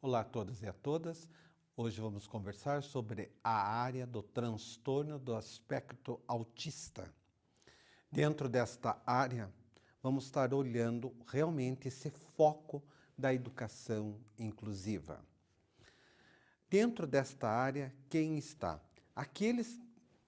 Olá a todos e a todas. Hoje vamos conversar sobre a área do transtorno do aspecto autista. Dentro desta área, vamos estar olhando realmente esse foco da educação inclusiva. Dentro desta área, quem está? Aqueles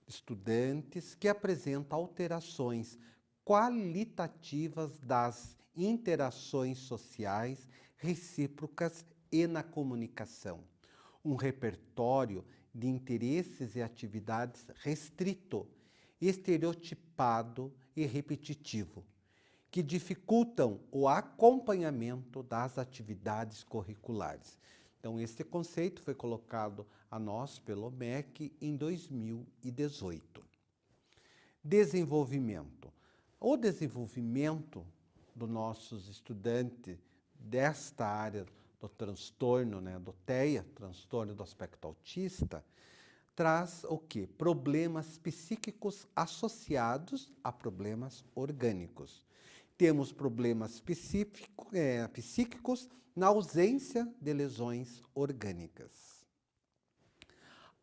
estudantes que apresentam alterações qualitativas das interações sociais recíprocas e na comunicação. Um repertório de interesses e atividades restrito, estereotipado e repetitivo, que dificultam o acompanhamento das atividades curriculares. Então, esse conceito foi colocado a nós pelo MEC em 2018. Desenvolvimento. O desenvolvimento dos nossos estudantes desta área do transtorno, do TEA, transtorno do aspecto autista, traz o quê? Problemas psíquicos associados a problemas orgânicos. Temos problemas psíquicos na ausência de lesões orgânicas.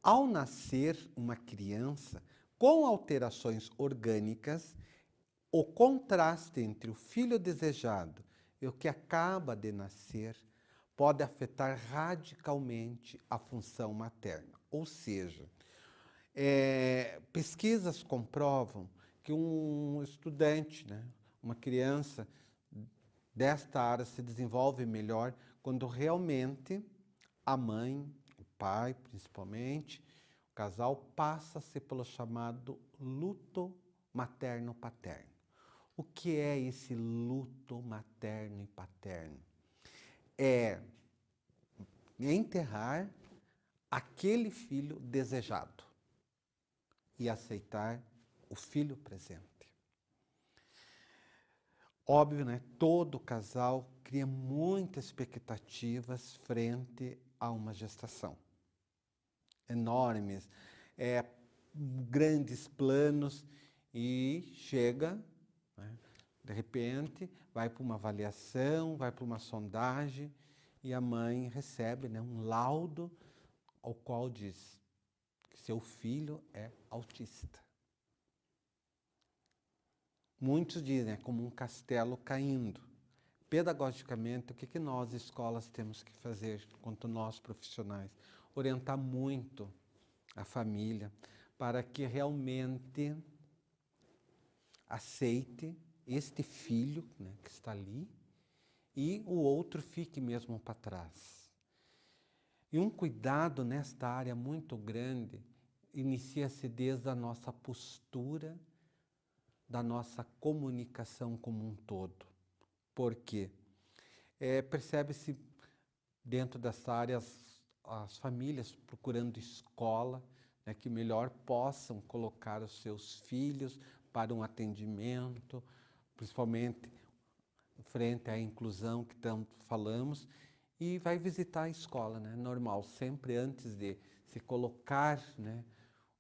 Ao nascer uma criança com alterações orgânicas, o contraste entre o filho desejado e o que acaba de nascer pode afetar radicalmente a função materna. Ou seja, pesquisas comprovam que um estudante, uma criança desta área se desenvolve melhor quando realmente a mãe, o pai principalmente, o casal passa-se pelo chamado luto materno-paterno. O que é esse luto materno e paterno? É enterrar aquele filho desejado e aceitar o filho presente. Óbvio, todo casal cria muitas expectativas frente a uma gestação. Enormes, grandes planos e chega, de repente, vai para uma avaliação, vai para uma sondagem e a mãe recebe um laudo ao qual diz que seu filho é autista. Muitos dizem, é como um castelo caindo. Pedagogicamente, o que nós, escolas, temos que fazer, quanto nós, profissionais? Orientar muito a família para que realmente aceite este filho que está ali e o outro fique mesmo para trás. E um cuidado nesta área muito grande inicia-se desde a nossa postura, da nossa comunicação como um todo. Por quê? Percebe-se dentro dessa área as famílias procurando escola que melhor possam colocar os seus filhos para um atendimento, principalmente frente à inclusão que tanto falamos, e vai visitar a escola, normal, sempre antes de se colocar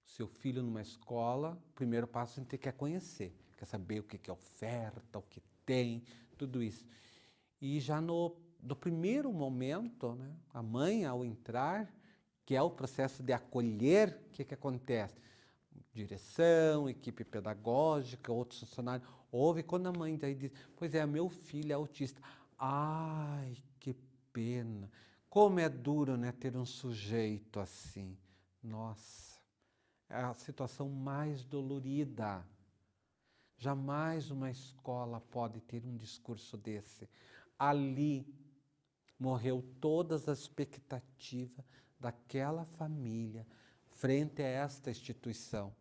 seu filho numa escola, o primeiro passo a gente quer conhecer, quer saber o que é oferta, o que tem, tudo isso. E já no primeiro momento, a mãe ao entrar, que é o processo de acolher, o que acontece? Direção, equipe pedagógica, outros funcionários, ouve quando a mãe daí diz, pois é, meu filho é autista. Ai, que pena, como é duro ter um sujeito assim, nossa. É a situação mais dolorida. Jamais uma escola pode ter um discurso desse. Ali morreu todas as expectativas daquela família frente a esta instituição.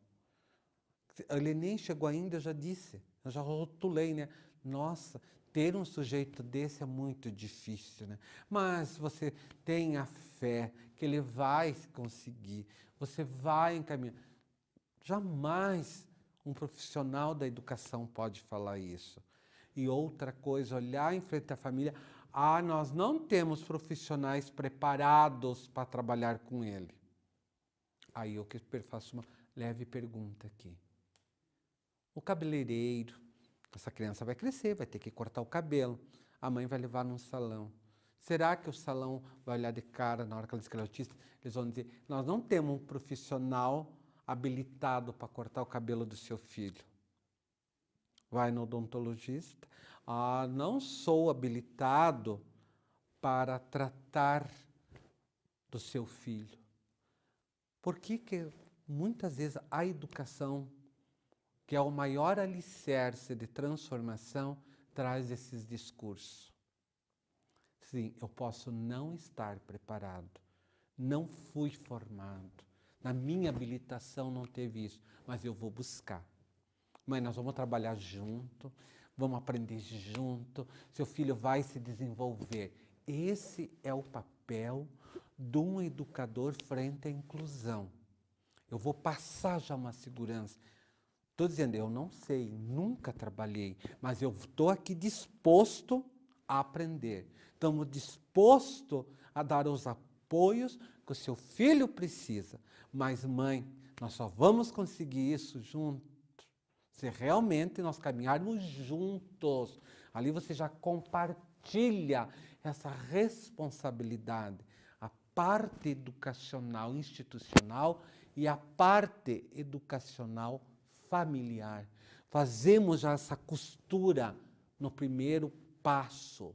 Ele nem chegou ainda, eu já disse, eu já rotulei, Nossa, ter um sujeito desse é muito difícil, Mas você tem a fé que ele vai conseguir, você vai encaminhar. Jamais um profissional da educação pode falar isso. E outra coisa, olhar em frente à família, nós não temos profissionais preparados para trabalhar com ele. Aí eu faço uma leve pergunta aqui. O cabeleireiro, essa criança vai crescer, vai ter que cortar o cabelo, a mãe vai levar num salão. Será que o salão vai olhar de cara na hora que ela diz que ela é autista? Eles vão dizer, nós não temos um profissional habilitado para cortar o cabelo do seu filho. Vai no odontologista. Ah, não sou habilitado para tratar do seu filho. Por que muitas vezes a educação, que é o maior alicerce de transformação, traz esses discursos? Sim, eu posso não estar preparado, não fui formado, na minha habilitação não teve isso, mas eu vou buscar. Mãe, nós vamos trabalhar junto, vamos aprender junto, seu filho vai se desenvolver. Esse é o papel de um educador frente à inclusão. Eu vou passar já uma segurança. Estou dizendo, eu não sei, nunca trabalhei, mas eu estou aqui disposto a aprender. Estamos dispostos a dar os apoios que o seu filho precisa. Mas, mãe, nós só vamos conseguir isso juntos se realmente nós caminharmos juntos. Ali você já compartilha essa responsabilidade, a parte educacional institucional e a parte educacional familiar. Fazemos já essa costura no primeiro passo.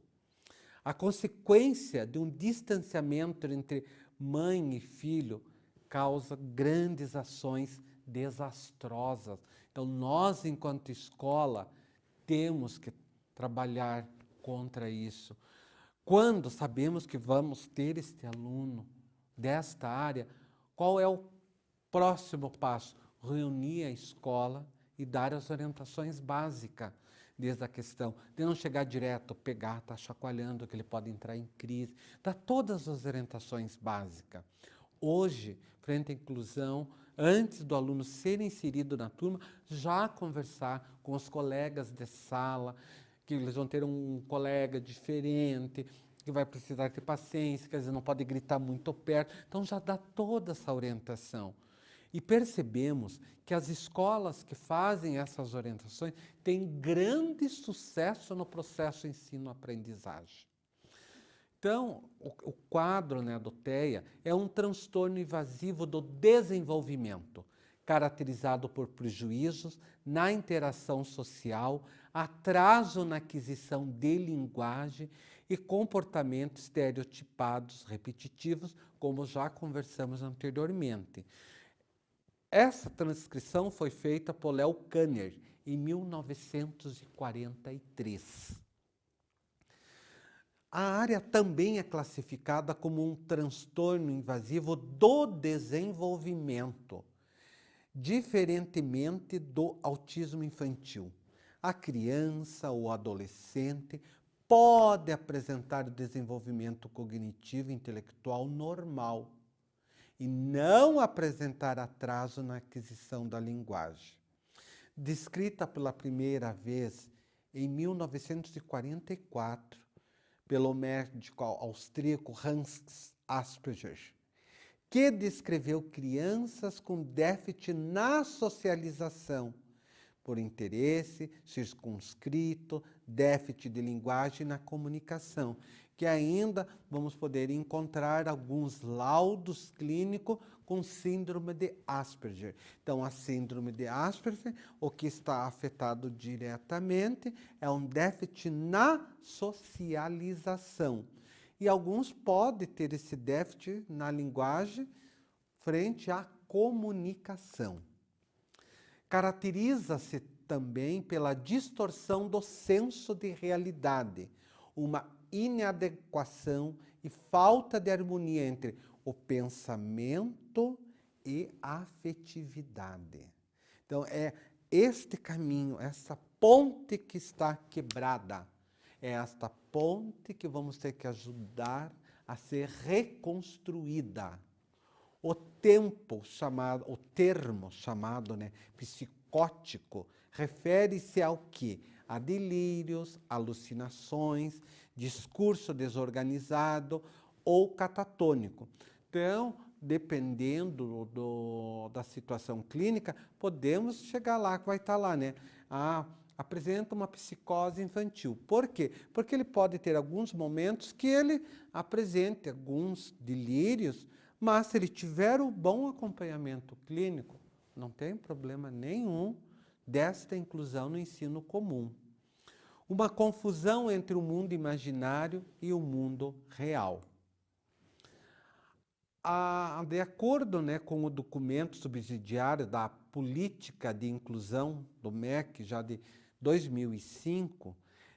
A consequência de um distanciamento entre mãe e filho causa grandes ações desastrosas. Então, nós, enquanto escola, temos que trabalhar contra isso. Quando sabemos que vamos ter este aluno desta área, qual é o próximo passo? Reunir a escola e dar as orientações básicas, desde a questão de não chegar direto, pegar, estar chacoalhando, que ele pode entrar em crise, dar todas as orientações básicas. Hoje, frente à inclusão, antes do aluno ser inserido na turma, já conversar com os colegas de sala, que eles vão ter um colega diferente, que vai precisar ter paciência, quer dizer, não pode gritar muito perto. Então, já dá toda essa orientação. E percebemos que as escolas que fazem essas orientações têm grande sucesso no processo ensino-aprendizagem. Então, o quadro, né, do TEA é um transtorno invasivo do desenvolvimento, caracterizado por prejuízos na interação social, atraso na aquisição de linguagem e comportamentos estereotipados, repetitivos, como já conversamos anteriormente. Essa transcrição foi feita por Léo Kanner em 1943. A área também é classificada como um transtorno invasivo do desenvolvimento, diferentemente do autismo infantil. A criança ou adolescente pode apresentar desenvolvimento cognitivo e intelectual normal e não apresentar atraso na aquisição da linguagem. Descrita pela primeira vez em 1944, pelo médico austríaco Hans Asperger, que descreveu crianças com déficit na socialização, por interesse circunscrito, déficit de linguagem na comunicação, que ainda vamos poder encontrar alguns laudos clínicos com síndrome de Asperger. Então, a síndrome de Asperger, o que está afetado diretamente é um déficit na socialização. E alguns podem ter esse déficit na linguagem frente à comunicação. Caracteriza-se também pela distorção do senso de realidade, uma inadequação e falta de harmonia entre o pensamento e a afetividade. Então, é este caminho, essa ponte que está quebrada, é esta ponte que vamos ter que ajudar a ser reconstruída. O termo chamado, né, psicótico, refere-se ao quê? A delírios, alucinações, discurso desorganizado ou catatônico. Então, dependendo da situação clínica, podemos chegar lá, que vai estar lá, né? A apresenta uma psicose infantil. Por quê? Porque ele pode ter alguns momentos que ele apresente alguns delírios, mas se ele tiver o bom acompanhamento clínico, não tem problema nenhum desta inclusão no ensino comum. Uma confusão entre o mundo imaginário e o mundo real. De acordo, né, com o documento subsidiário da Política de Inclusão do MEC, já de 2005,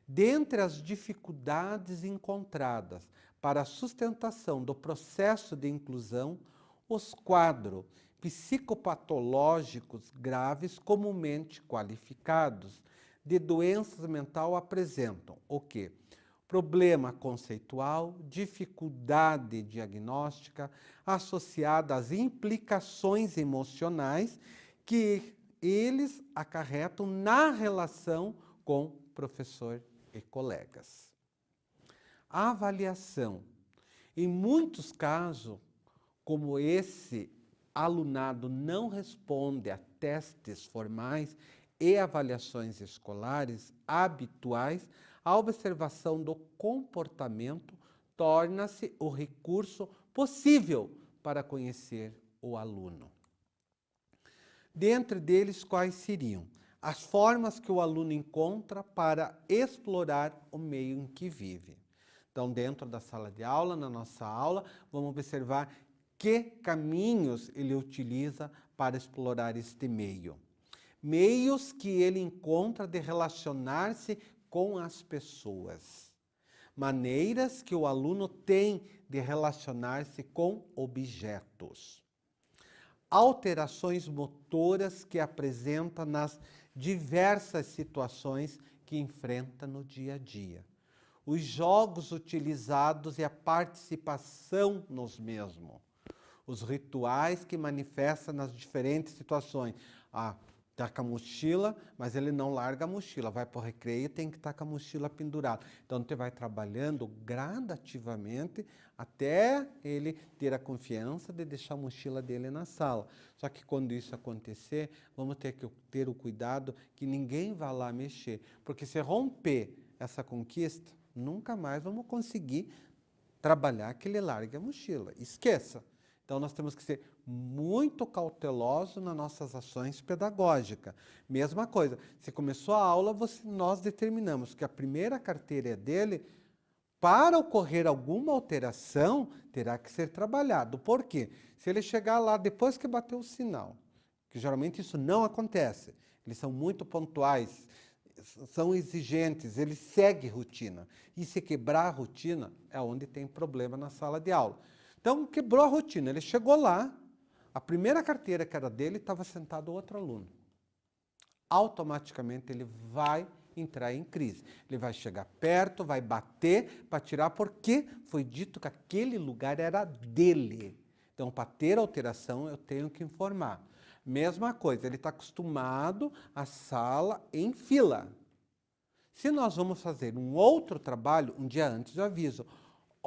dentre as dificuldades encontradas para a sustentação do processo de inclusão, os quadros psicopatológicos graves comumente qualificados de doenças mentais apresentam o quê? Problema conceitual, dificuldade diagnóstica associada às implicações emocionais que eles acarretam na relação com professor e colegas. A avaliação. Em muitos casos, como esse alunado não responde a testes formais e avaliações escolares habituais, a observação do comportamento torna-se o recurso possível para conhecer o aluno. Dentre deles, quais seriam? As formas que o aluno encontra para explorar o meio em que vive. Então, dentro da sala de aula, na nossa aula, vamos observar que caminhos ele utiliza para explorar este meio. Meios que ele encontra de relacionar-se com as pessoas. Maneiras que o aluno tem de relacionar-se com objetos. Alterações motoras que apresenta nas diversas situações que enfrenta no dia a dia. Os jogos utilizados e a participação nos mesmos. Os rituais que manifesta nas diferentes situações. Está com a mochila, mas ele não larga a mochila. Vai para o recreio, tem que estar com a mochila pendurada. Então, você vai trabalhando gradativamente até ele ter a confiança de deixar a mochila dele na sala. Só que quando isso acontecer, vamos ter que ter o cuidado que ninguém vá lá mexer. Porque se romper essa conquista, nunca mais vamos conseguir trabalhar que ele largue a mochila. Esqueça. Então, nós temos que ser muito cautelosos nas nossas ações pedagógicas. Mesma coisa, se começou a aula, nós determinamos que a primeira carteira é dele. Para ocorrer alguma alteração, terá que ser trabalhado. Por quê? Se ele chegar lá depois que bateu o sinal, que geralmente isso não acontece, eles são muito pontuais, são exigentes, eles seguem rotina. E se quebrar a rotina, é onde tem problema na sala de aula. Então, quebrou a rotina, ele chegou lá, a primeira carteira que era dele, estava sentado outro aluno. Automaticamente ele vai entrar em crise. Ele vai chegar perto, vai bater para tirar, porque foi dito que aquele lugar era dele. Então, para ter alteração, eu tenho que informar. Mesma coisa, ele está acostumado à sala em fila. Se nós vamos fazer um outro trabalho, um dia antes eu aviso.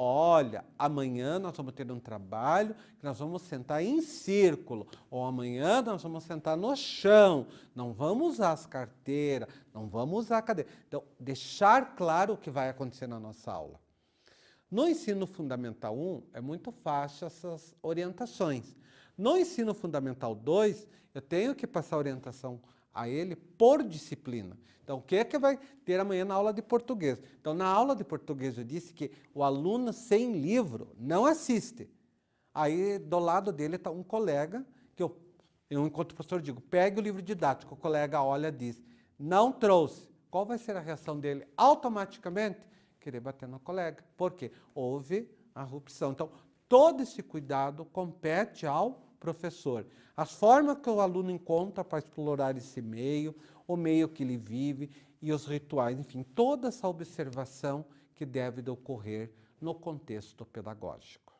Olha, amanhã nós vamos ter um trabalho que nós vamos sentar em círculo, ou amanhã nós vamos sentar no chão, não vamos usar as carteiras, não vamos usar a cadeira. Então, deixar claro o que vai acontecer na nossa aula. No ensino fundamental 1, é muito fácil essas orientações. No ensino fundamental 2, eu tenho que passar orientação a ele por disciplina. Então, o que é que vai ter amanhã na aula de português? Então, na aula de português eu disse que o aluno sem livro não assiste. Aí, do lado dele está um colega, que eu enquanto professor, digo, pegue o livro didático. O colega olha e diz, não trouxe. Qual vai ser a reação dele? Automaticamente, querer bater no colega. Por quê? Houve a rupção. Então, todo esse cuidado compete ao professor. As formas que o aluno encontra para explorar esse meio, o meio que ele vive e os rituais, enfim, toda essa observação que deve de ocorrer no contexto pedagógico.